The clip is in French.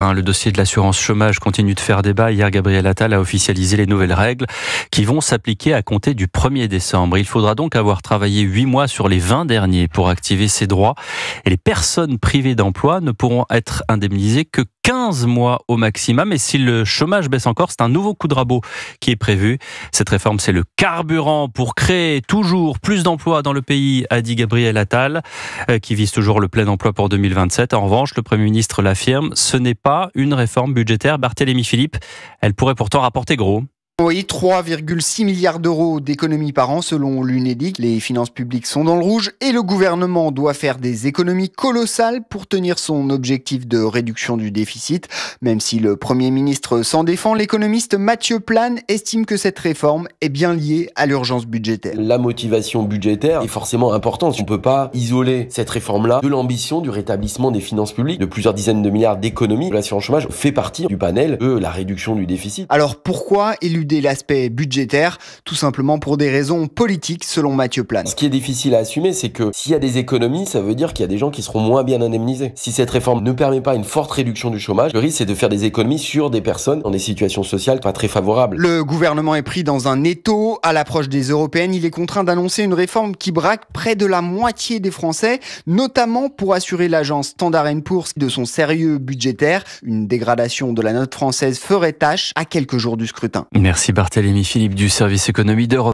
Le dossier de l'assurance chômage continue de faire débat. Hier, Gabriel Attal a officialisé les nouvelles règles qui vont s'appliquer à compter du 1er décembre. Il faudra donc avoir travaillé 8 mois sur les 20 derniers pour activer ses droits. Et les personnes privées d'emploi ne pourront être indemnisées que 15 mois au maximum. Et si le chômage baisse encore, c'est un nouveau coup de rabot qui est prévu. Cette réforme, c'est le carburant pour créer toujours plus d'emplois dans le pays, a dit Gabriel Attal, qui vise toujours le plein emploi pour 2027. En revanche, le Premier ministre l'affirme, ce n'est pas une réforme budgétaire. Barthélémy Philippe, elle pourrait pourtant rapporter gros. Oui, 3,6 milliards d'euros d'économies par an selon l'Unédic. Les finances publiques sont dans le rouge et le gouvernement doit faire des économies colossales pour tenir son objectif de réduction du déficit. Même si le Premier ministre s'en défend, l'économiste Mathieu Plane estime que cette réforme est bien liée à l'urgence budgétaire. La motivation budgétaire est forcément importante. On ne peut pas isoler cette réforme-là de l'ambition du rétablissement des finances publiques de plusieurs dizaines de milliards d'économies. L'assurance chômage fait partie du panel de la réduction du déficit. Alors pourquoi éluder l'aspect budgétaire? Tout simplement pour des raisons politiques, selon Mathieu Plane. Ce qui est difficile à assumer, c'est que s'il y a des économies, ça veut dire qu'il y a des gens qui seront moins bien indemnisés. Si cette réforme ne permet pas une forte réduction du chômage, le risque c'est de faire des économies sur des personnes dans des situations sociales pas très favorables. Le gouvernement est pris dans un étau. À l'approche des européennes, il est contraint d'annoncer une réforme qui braque près de la moitié des Français, notamment pour assurer l'agence Standard & Poor's de son sérieux budgétaire. Une dégradation de la note française ferait tâche à quelques jours du scrutin. Merci Barthélémy Philippe du service économie d'Europe.